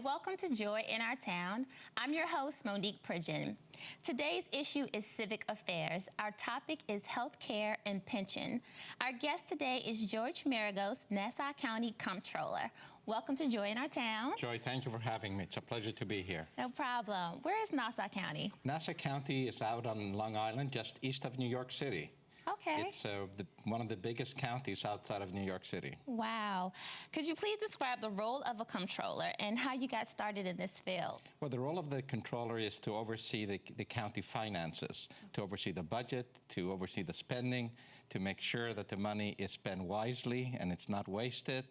welcome to Joy in Our Town. I'm your host, Monique Pridgeon. Today's issue is civic affairs. Our topic is health care and pension. Our guest today is George Maragos, Nassau County Comptroller. Welcome to Joy in Our Town. Joy, thank you for having me. It's a pleasure to be here. No problem. Where is Nassau County? Nassau County is out on Long Island, just east of New York City. Okay. It's one of the biggest counties outside of New York City. Wow. Could you please describe the role of a comptroller and how you got started in this field? Well, the role of the comptroller is to oversee the county finances, to oversee the budget, to oversee the spending, to make sure that the money is spent wisely and it's not wasted.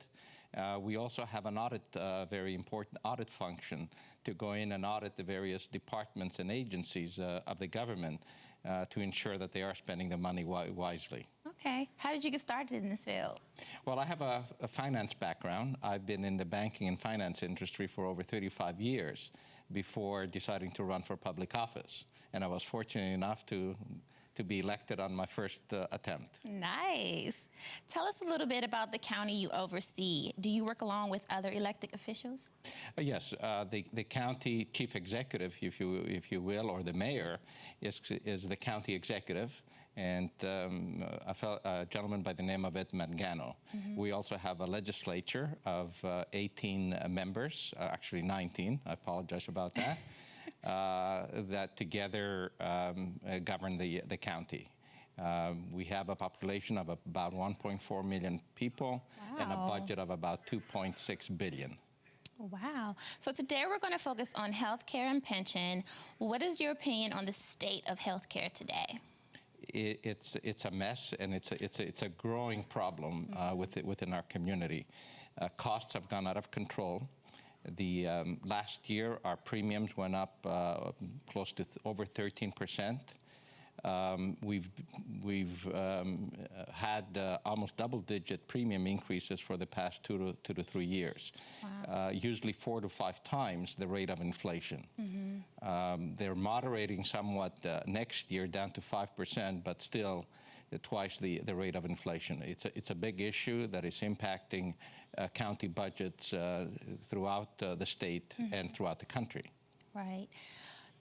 We also have an audit, very important audit function to go in and audit the various departments and agencies of the government to ensure that they are spending the money wisely. Okay. How did you get started in this field? Well, I have a finance background. I've been in the banking and finance industry for over 35 years before deciding to run for public office. And I was fortunate enough to be elected on my first attempt. Nice. Tell us a little bit about the county you oversee. Do you work along with other elected officials? Yes, the county chief executive, if you will, or the mayor, is the county executive, and a gentleman by the name of Ed Mangano. Mm-hmm. We also have a legislature of 18 members, actually 19. I apologize about that. That together govern the county. We have a population of about 1.4 million people. Wow. And a budget of about $2.6 billion. Wow. So today we're going to focus on health care and pension. What is your opinion on the state of health care today? It's a mess, and it's a growing problem within our community. Costs have gone out of control. The last year, our premiums went up close to over 13%. We've had almost double-digit premium increases for the past 2 to 3 years. Wow. Usually 4 to 5 times the rate of inflation. Mm-hmm. They're moderating somewhat next year down to 5%, but still twice the rate of inflation. It's a big issue that is impacting county budgets throughout the state and throughout the country. Right.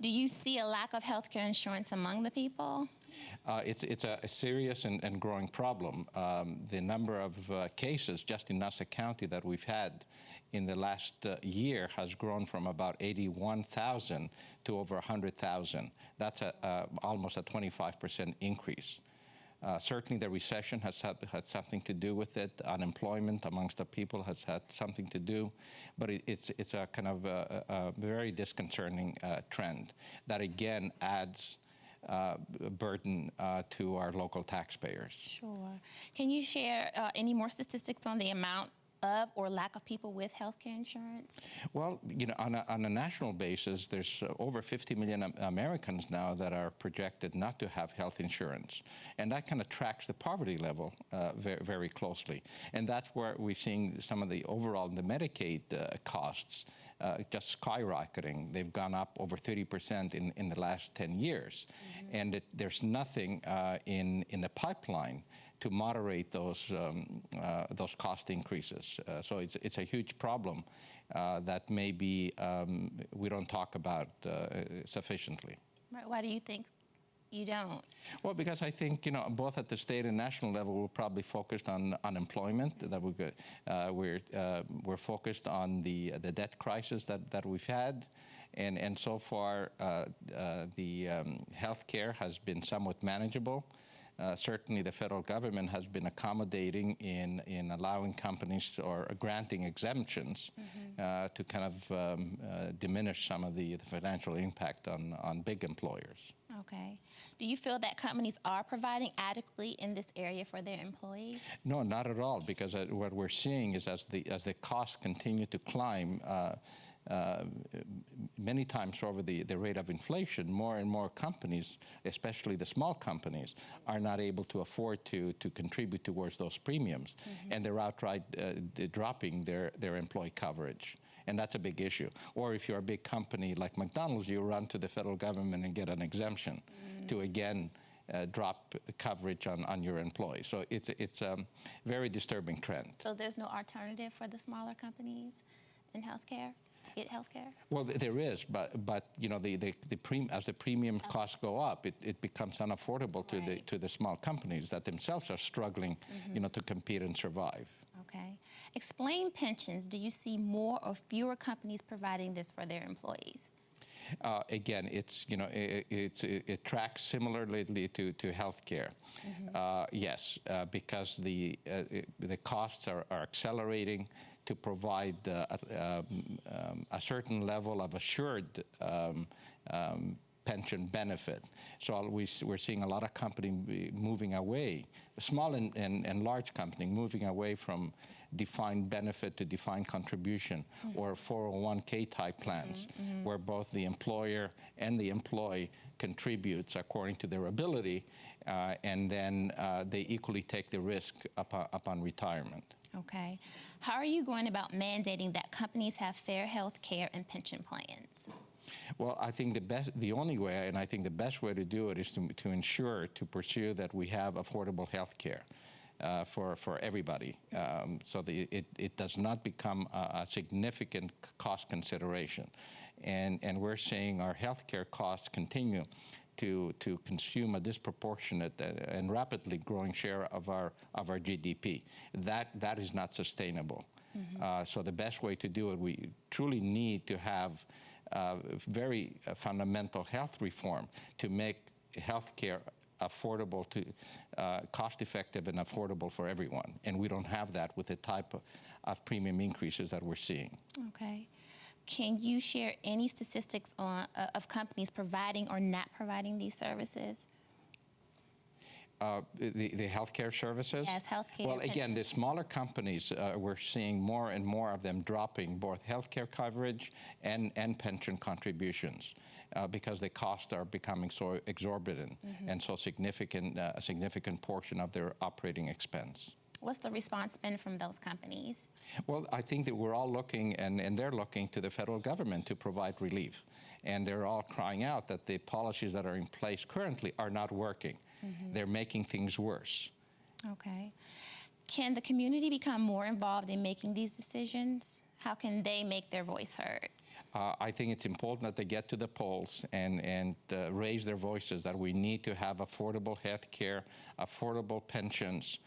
Do you see a lack of health care insurance among the people? It's a serious and growing problem. The number of cases just in Nassau County that we've had in the last year has grown from about 81,000 to over 100,000. That's almost a 25% increase. Certainly the recession has had something to do with it. Unemployment amongst the people has had something to do. But it's a kind of a very disconcerting trend that, again, adds burden to our local taxpayers. Sure. Can you share any more statistics on the amount of or lack of people with health care insurance? Well, on a national basis, there's over 50 million Americans now that are projected not to have health insurance. And that kind of tracks the poverty level very, very closely. And that's where we're seeing some of the Medicaid costs just skyrocketing. They've gone up over 30% in the last 10 years. Mm-hmm. And there's nothing in the pipeline to moderate those cost increases. So it's a huge problem that maybe we don't talk about sufficiently. Right. Why do you think you don't? Well, because I think both at the state and national level we're probably focused on unemployment. That we're focused on the debt crisis that we've had, and so far the health care has been somewhat manageable. Certainly the federal government has been accommodating in allowing companies or granting exemptions to kind of diminish some of the financial impact on big employers. Okay. Do you feel that companies are providing adequately in this area for their employees? No, not at all, because what we're seeing is as the costs continue to climb, many times over the rate of inflation, more and more companies, especially the small companies, are not able to afford to contribute towards those premiums. Mm-hmm. And they're outright dropping their employee coverage. And that's a big issue. Or if you're a big company like McDonald's, you run to the federal government and get an exemption to, again, drop coverage on your employees. So it's a very disturbing trend. So there's no alternative for the smaller companies in healthcare? to get health care? Well, there is, but you know, as the premium costs go up, it becomes unaffordable to the small companies that themselves are struggling, you know, to compete and survive. Okay. Explain pensions. Do you see more or fewer companies providing this for their employees? Again, it's, you know, it tracks similarly to healthcare. Yes, because the costs are accelerating to provide a certain level of assured pension benefit. So we're seeing a lot of companies moving away, small and large companies moving away from defined benefit to defined contribution or 401k type plans, where both the employer and the employee contributes according to their ability, and then they equally take the risk upon retirement. Okay. How are you going about mandating that companies have fair health care and pension plans? Well, I think the only way, and I think the best way to do it is to ensure, to pursue that we have affordable health care for everybody, so that it does not become a significant cost consideration. And we're seeing our health care costs continue to consume a disproportionate and rapidly growing share of our GDP. That is not sustainable. So the best way to do it, we truly need to have very fundamental health reform to make healthcare affordable, to cost-effective and affordable for everyone. And we don't have that with the type of premium increases that we're seeing. Okay. Can you share any statistics on of companies providing or not providing these services? The healthcare services? Yes, healthcare. Well, again, the smaller companies, we're seeing more and more of them dropping both healthcare coverage and pension contributions because the costs are becoming so exorbitant and so significant, a significant portion of their operating expense. What's the response been from those companies? Well, I think that we're all looking, and they're looking to the federal government to provide relief. And they're all crying out that the policies that are in place currently are not working. They're making things worse. Okay. Can the community become more involved in making these decisions? How can they make their voice heard? I think it's important that they get to the polls and raise their voices, that we need to have affordable health care, affordable pensions,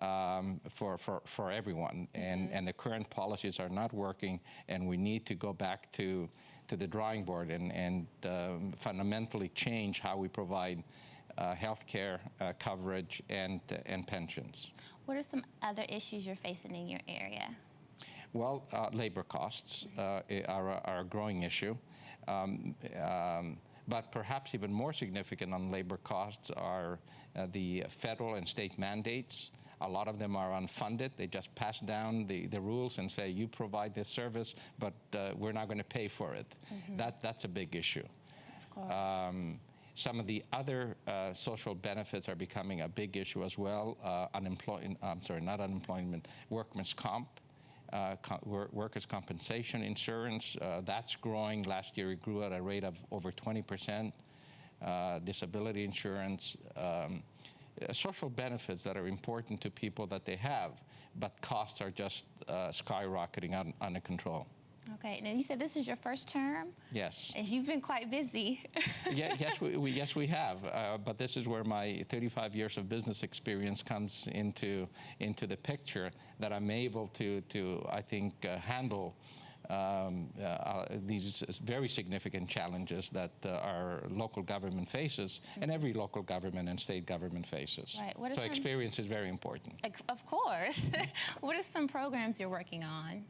for everyone, and the current policies are not working, and we need to go back to the drawing board and fundamentally change how we provide health care coverage and pensions. What are some other issues you're facing in your area? Well, labor costs are a growing issue. But perhaps even more significant on labor costs are the federal and state mandates. A lot of them are unfunded. They just pass down the rules and say, you provide this service, but we're not going to pay for it. That's a big issue. Of course. Some of the other social benefits are becoming a big issue as well. Workman's comp, workers' compensation insurance, that's growing. Last year it grew at a rate of over 20%. Disability insurance. Social benefits that are important to people that they have, but costs are just skyrocketing under control. Okay, now you said this is your first term? Yes. And you've been quite busy. Yes, we have. But this is where my 35 years of business experience comes into the picture, that I'm able to I think, handle these very significant challenges that our local government faces, and every local government and state government faces. Right. So experience is very important. Of course. What are some programs you're working on?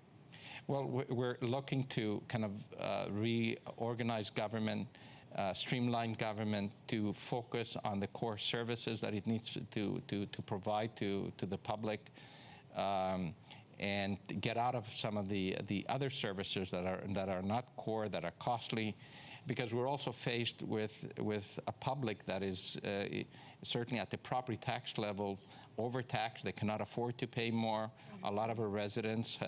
Well, we're looking to kind of reorganize government, streamline government to focus on the core services that it needs to provide to the public, and get out of some of the other services that are not core, that are costly, because we're also faced with a public that is certainly at the property tax level overtaxed. They cannot afford to pay more. A lot of our residents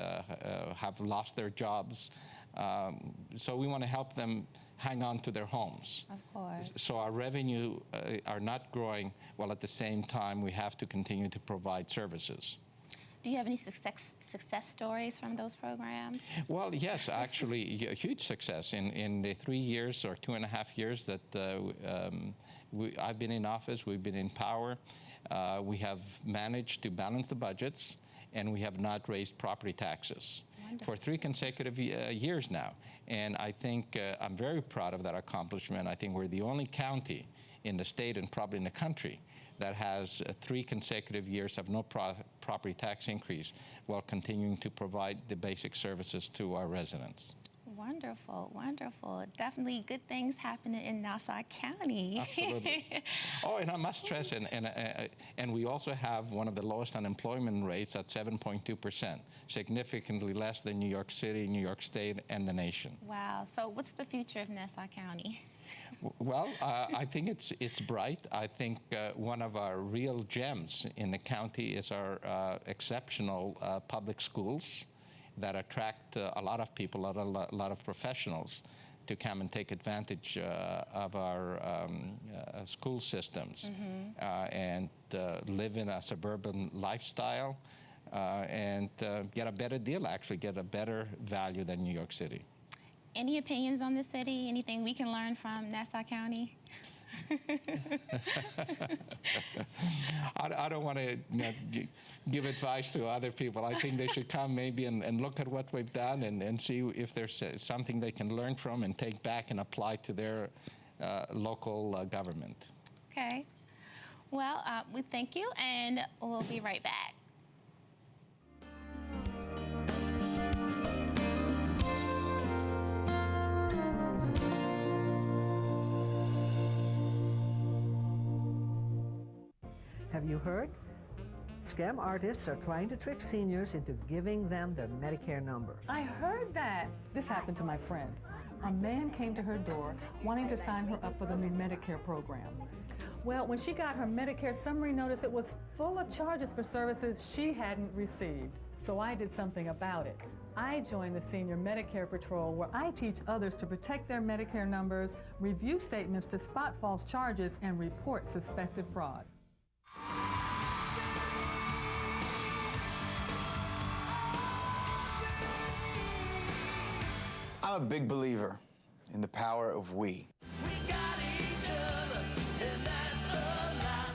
have lost their jobs. So we want to help them hang on to their homes. Of course. So our revenue are not growing, while at the same time we have to continue to provide services. Do you have any success stories from those programs? Well, yes, actually, a huge success. In the 3 years or 2.5 years that I've been in office, we've been in power, we have managed to balance the budgets, and we have not raised property taxes. Wonderful. For 3 consecutive years now. And I think I'm very proud of that accomplishment. I think we're the only county in the state and probably in the country that has 3 consecutive years of no property tax increase while continuing to provide the basic services to our residents. Wonderful, wonderful. Definitely good things happening in Nassau County. Absolutely. Oh, and I must stress, and we also have one of the lowest unemployment rates at 7.2%, significantly less than New York City, New York State, and the nation. Wow. So what's the future of Nassau County? Well, I think it's bright. I think one of our real gems in the county is our exceptional public schools that attract a lot of people, a lot of professionals to come and take advantage of our school systems and live in a suburban lifestyle and get a better deal, actually get a better value than New York City. Any opinions on the city? Anything we can learn from Nassau County? I don't want to give advice to other people. I think they should come maybe and look at what we've done and see if there's something they can learn from and take back and apply to their local government. Okay. Well, we thank you, and we'll be right back. Have you heard? Scam artists are trying to trick seniors into giving them their Medicare number. I heard that. This happened to my friend. A man came to her door wanting to sign her up for the new Medicare program. Well, when she got her Medicare summary notice, it was full of charges for services she hadn't received. So I did something about it. I joined the Senior Medicare Patrol, where I teach others to protect their Medicare numbers, review statements to spot false charges, and report suspected fraud. I'm a big believer in the power of we.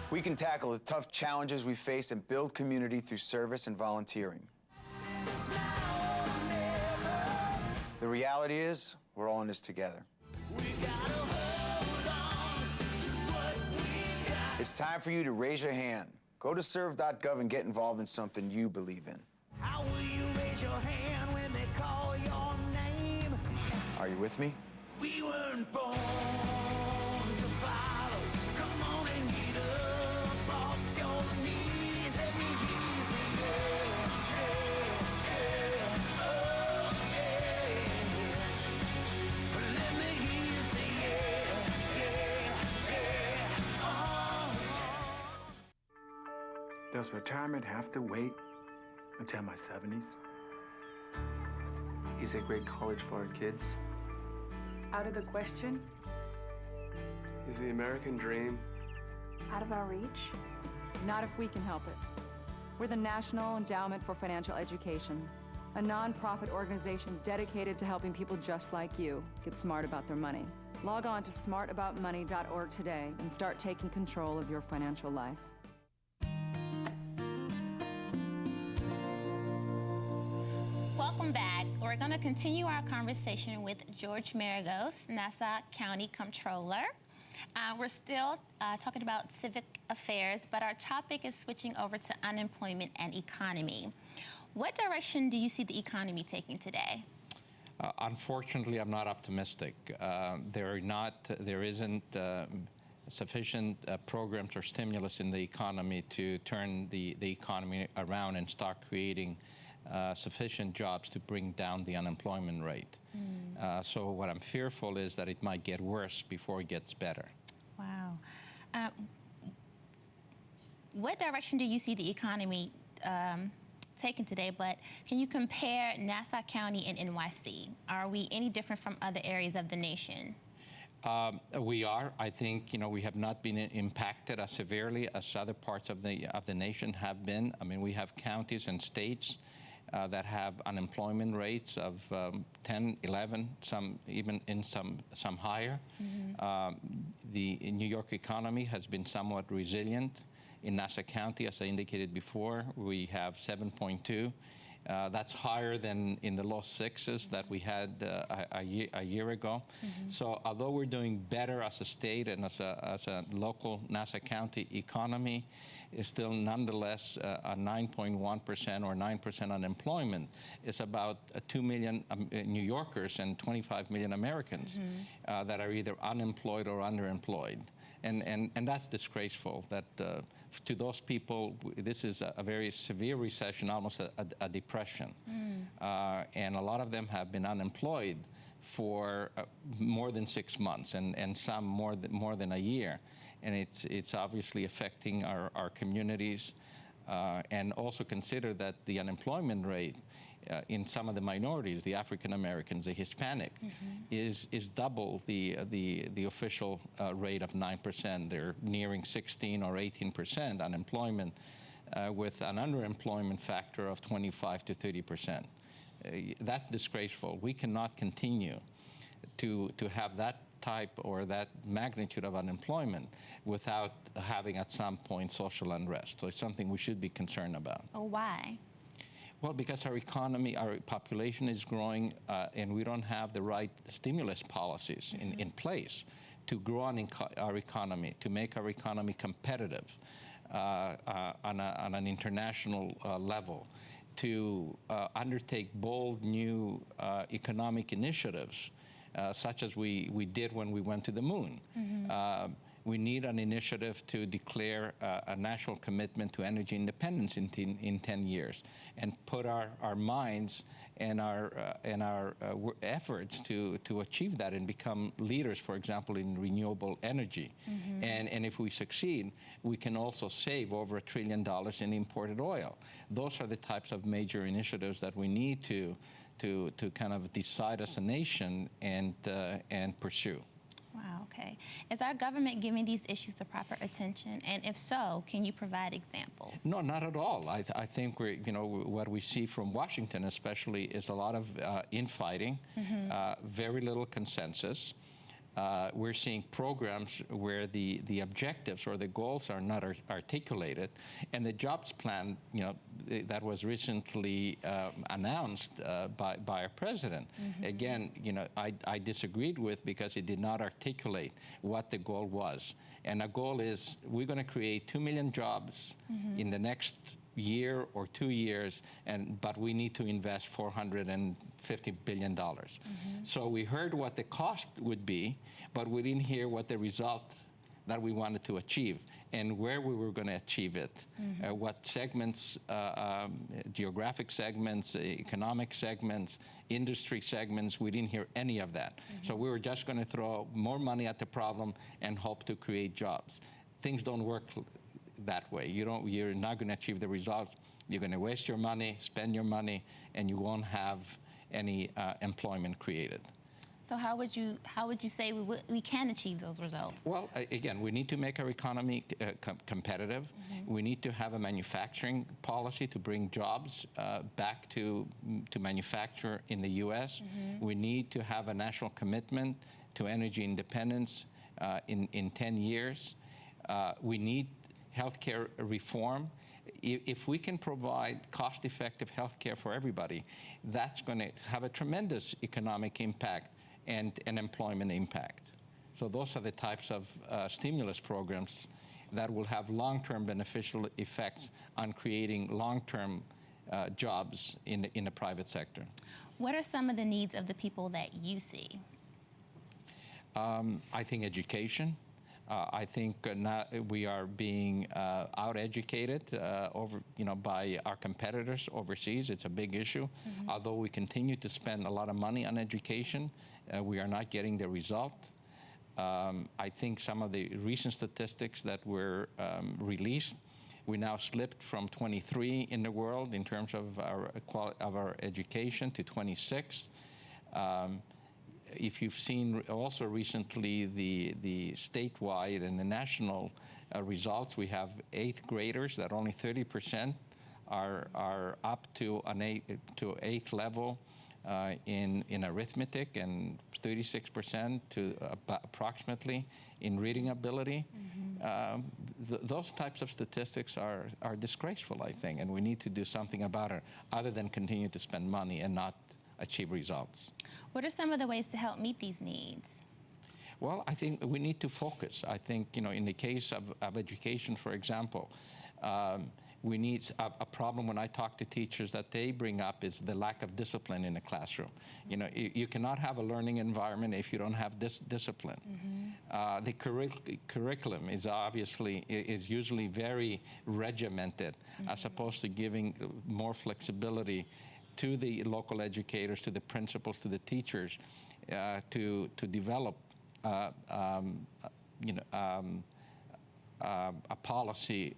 We can tackle the tough challenges we face and build community through service and volunteering. The reality is, we're all in this together. It's time for you to raise your hand. Go to serve.gov and get involved in something you believe in. How will you raise your hand when they call your name? Are you with me? We weren't born to follow. Come on and get up off your knees. Let me hear you say yeah, yeah, oh yeah. Let me hear you say yeah, oh. Does retirement have to wait until my 70s? Is a great college for our kids? Out of the question? Is the American dream Out of our reach? Not if we can help it. We're the National Endowment for Financial Education, a nonprofit organization dedicated to helping people just like you get smart about their money. Log on to smartaboutmoney.org today and start taking control of your financial life. Welcome back. We're going to continue our conversation with George Maragos, Nassau County Comptroller. We're still talking about civic affairs, but our topic is switching over to unemployment and economy. What direction do you see the economy taking today? Unfortunately, I'm not optimistic. There isn't sufficient programs or stimulus in the economy to turn the economy around and start creating sufficient jobs to bring down the unemployment rate. So what I'm fearful is that it might get worse before it gets better. Wow. What direction do you see the economy taken today, but can you compare Nassau County and NYC? Are we any different from other areas of the nation? We are. I think we have not been impacted as severely as other parts of the nation have been. I mean, we have counties and states that have unemployment rates of 10, 11, some even in some higher. The New York economy has been somewhat resilient. In Nassau County, as I indicated before, we have 7.2. That's higher than in the low sixes that we had a year ago. So although we're doing better as a state and as a local Nassau County economy, is still nonetheless a 9.1% or 9% unemployment. It's about 2 million New Yorkers and 25 million Americans that are either unemployed or underemployed. And that's disgraceful. That to those people, this is a very severe recession, almost a depression. And a lot of them have been unemployed for more than 6 months, and some more than a year. And it's obviously affecting our communities. And also consider that the unemployment rate in some of the minorities, the African Americans, the Hispanic, is double the official rate of 9%. They're nearing 16 or 18% unemployment, with an underemployment factor of 25 to 30%. That's disgraceful. We cannot continue to have that type or that magnitude of unemployment without having at some point social unrest. So it's something we should be concerned about. Oh, why? Well, because our economy, our population is growing, and we don't have the right stimulus policies in place to grow our economy, to make our economy competitive on an international level, to undertake bold new economic initiatives, such as we did when we went to the moon. We need an initiative to declare a national commitment to energy independence in 10 years, and put our minds and our efforts to achieve that and become leaders, for example, in renewable energy. And if we succeed, we can also save over $1 trillion in imported oil. Those are the types of major initiatives that we need to kind of decide as a nation and pursue. Wow, okay. Is our government giving these issues the proper attention? And if so, can you provide examples? No, not at all. I think what we see from Washington especially is a lot of infighting, very little consensus. We're seeing programs where the objectives or the goals are not articulated, and the jobs plan, that was recently announced by our president. Again, I disagreed with, because it did not articulate what the goal was. And a goal is, we're going to create 2 million jobs in the next year or 2 years, but we need to invest $450 billion. So we heard what the cost would be, but we didn't hear what the result that we wanted to achieve and where we were going to achieve it, what segments, geographic segments, economic segments, industry segments. We didn't hear any of that. So we were just going to throw more money at the problem and hope to create jobs. Things don't work that way. You're not going to achieve the results. You're going to waste your money, spend your money, and you won't have any employment created. So how would you say we can achieve those results? Well, again, we need to make our economy competitive. We need to have a manufacturing policy to bring jobs back to manufacture in the U.S. We need to have a national commitment to energy independence in 10 years. We need healthcare reform. If we can provide cost-effective healthcare for everybody, that's going to have a tremendous economic impact and an employment impact. So those are the types of stimulus programs that will have long-term beneficial effects on creating long-term jobs in the private sector. What are some of the needs of the people that you see? I think education. I think we are being out-educated by our competitors overseas. It's a big issue. Although we continue to spend a lot of money on education, we are not getting the result. I think some of the recent statistics that were released, we now slipped from 23 in the world in terms of our education to 26. if you've seen also recently the statewide and the national results, we have 8th graders that only 30% are up to to 8th level in arithmetic, and 36% to approximately in reading ability. Those types of statistics are disgraceful, I think, and we need to do something about it other than continue to spend money and not achieve results. What are some of the ways to help meet these needs? Well, I think we need to focus. I think, in the case of education, for example, we need a problem when I talk to teachers that they bring up is the lack of discipline in the classroom. You cannot have a learning environment if you don't have this discipline. The curriculum is usually very regimented, as opposed to giving more flexibility to the local educators, to the principals, to the teachers, to develop a policy,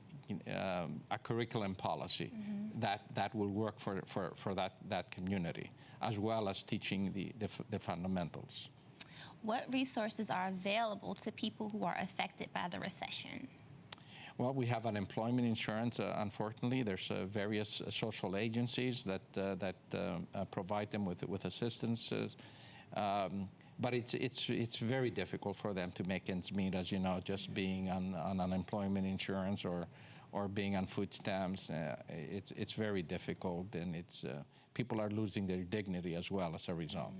a curriculum policy that will work for that community, as well as teaching the fundamentals. What resources are available to people who are affected by the recession? Well, we have unemployment insurance. Unfortunately, there's various social agencies that provide them with assistance. But it's very difficult for them to make ends meet, as you know, just being on unemployment insurance or being on food stamps. It's very difficult, and people are losing their dignity as well as a result.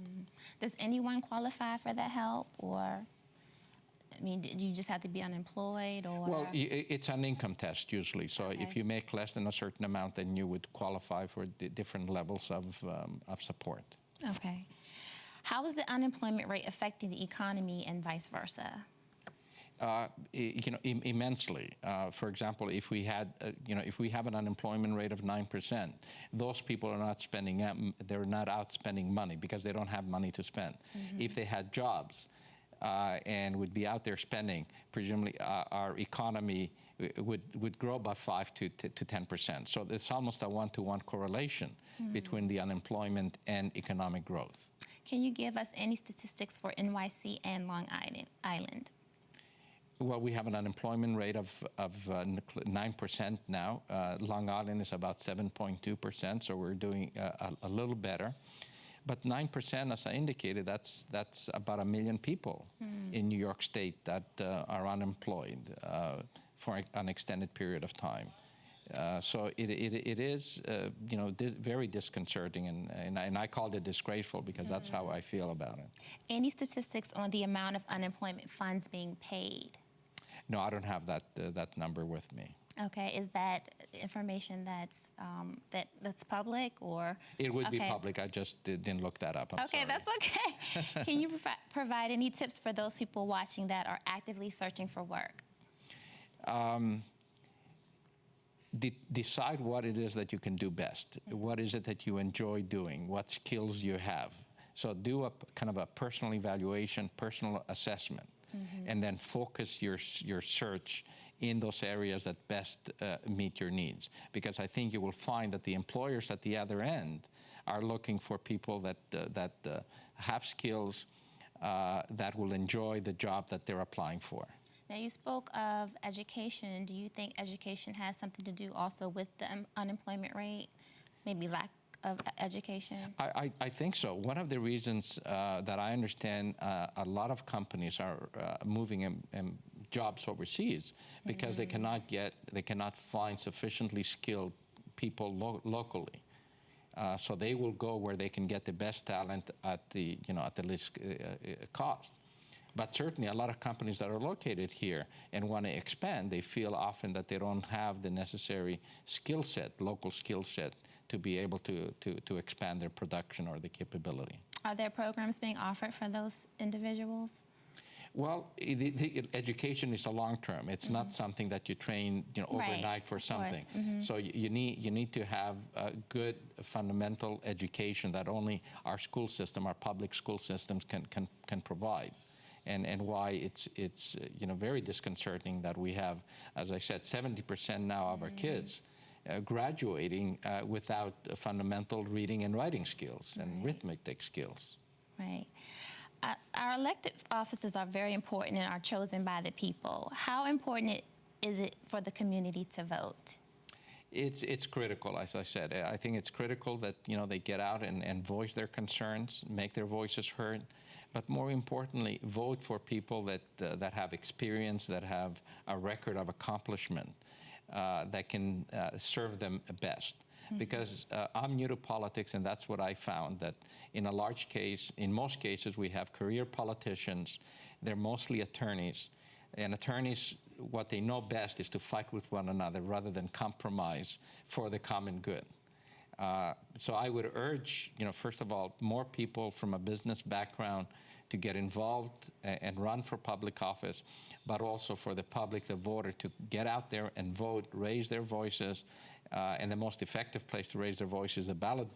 Does anyone qualify for that help, or? I mean, do you just have to be unemployed, or? Well, it's an income test usually. So if you make less than a certain amount, then you would qualify for different levels of support. Okay. How is the unemployment rate affecting the economy and vice versa? Immensely. For example, if we have an unemployment rate of 9%, those people are not spending. They're not out spending money because they don't have money to spend. If they had jobs and would be out there spending, presumably our economy would grow by 5 to 10%. So there's almost a one-to-one correlation between the unemployment and economic growth. Can you give us any statistics for NYC and Long Island? Well, we have an unemployment rate of 9% now. Long Island is about 7.2%, so we're doing a little better. But 9%, as I indicated, that's about 1 million people in New York State that are unemployed for an extended period of time. So it is, very disconcerting, and I called it disgraceful because that's how I feel about it. Any statistics on the amount of unemployment funds being paid? No, I don't have that number with me. Okay, is that information that's public, or? It would be public. I just didn't look that up. I'm sorry. That's okay. Can you provide any tips for those people watching that are actively searching for work? Decide what it is that you can do best. What is it that you enjoy doing? What skills you have? So do a kind of a personal evaluation, personal assessment, and then focus your search in those areas that best meet your needs. Because I think you will find that the employers at the other end are looking for people that have skills that will enjoy the job that they're applying for. Now, you spoke of education. Do you think education has something to do also with the unemployment rate, maybe lack of education? I think so. One of the reasons that I understand a lot of companies are moving jobs overseas because they cannot find sufficiently skilled people locally. So they will go where they can get the best talent at the least cost. But certainly a lot of companies that are located here and want to expand, they feel often that they don't have the necessary skill set, local skill set, to be able to expand their production or the capability. Are there programs being offered for those individuals? Well, the education is a long term. It's not something that you train overnight for something. So you need to have a good fundamental education that only our school system, our public school systems can provide. And why it's very disconcerting that we have, as I said, 70% now of our kids graduating without fundamental reading and writing skills and arithmetic skills. Right. Our elected offices are very important and are chosen by the people. How important is it for the community to vote? It's critical, as I said. I think it's critical that they get out and voice their concerns, make their voices heard, but more importantly, vote for people that have experience, that have a record of accomplishment, that can serve them best. Because I'm new to politics, and that's what I found, that in most cases, we have career politicians. They're mostly attorneys, and attorneys, what they know best is to fight with one another rather than compromise for the common good. So I would urge, first of all, more people from a business background to get involved and run for public office, but also for the public, the voter, to get out there and vote, raise their voices, and the most effective place to raise their voice is the ballot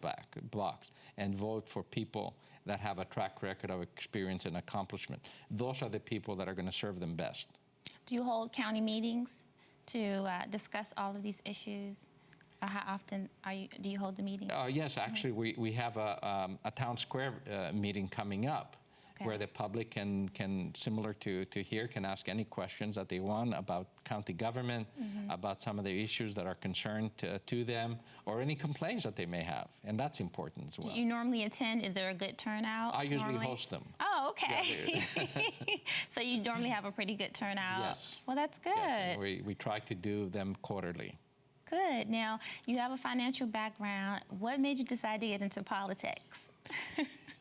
box, and vote for people that have a track record of experience and accomplishment. Those are the people that are going to serve them best. Do you hold county meetings to discuss all of these issues? Or how often do you hold the meetings? Yes, actually, we have a town square meeting coming up, where the public can similar to here, can ask any questions that they want about county government, about some of the issues that are concerned to them, or any complaints that they may have. And that's important as well. Do you normally attend? Is there a good turnout? I usually host them. Oh, okay. Yeah, so you normally have a pretty good turnout? Yes. Well, that's good. Yes, we try to do them quarterly. Good. Now, you have a financial background. What made you decide to get into politics?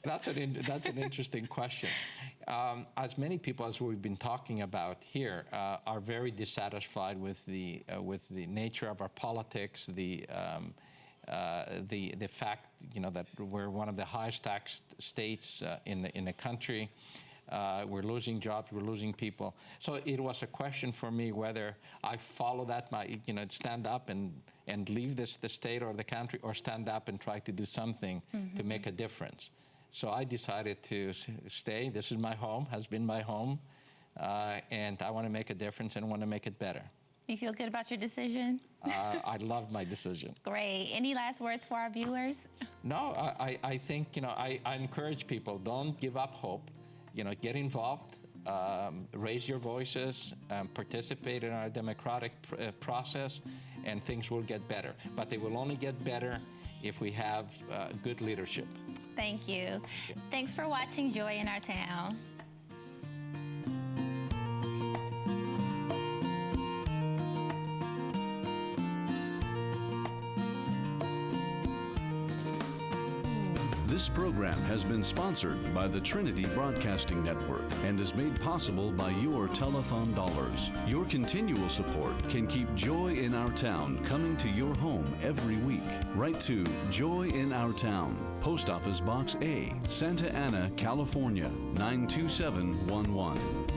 That's an interesting question. As many people, as we've been talking about here, are very dissatisfied with the nature of our politics, the fact that we're one of the highest taxed states in the country. We're losing jobs, we're losing people. So it was a question for me whether I follow that, stand up and leave the state or the country, or stand up and try to do something to make a difference. So I decided to stay. This is my home, has been my home, and I want to make a difference and want to make it better. You feel good about your decision? I love my decision. Great. Any last words for our viewers? No, I think, I encourage people, don't give up hope. Get involved, raise your voices, participate in our democratic process, and things will get better. But they will only get better if we have good leadership. Thank you. Thanks for watching Joy in Our Town. This program has been sponsored by the Trinity Broadcasting Network and is made possible by your telethon dollars. Your continual support can keep Joy in Our Town coming to your home every week. Write to Joy in Our Town, Post Office Box A, Santa Ana, California, 92711.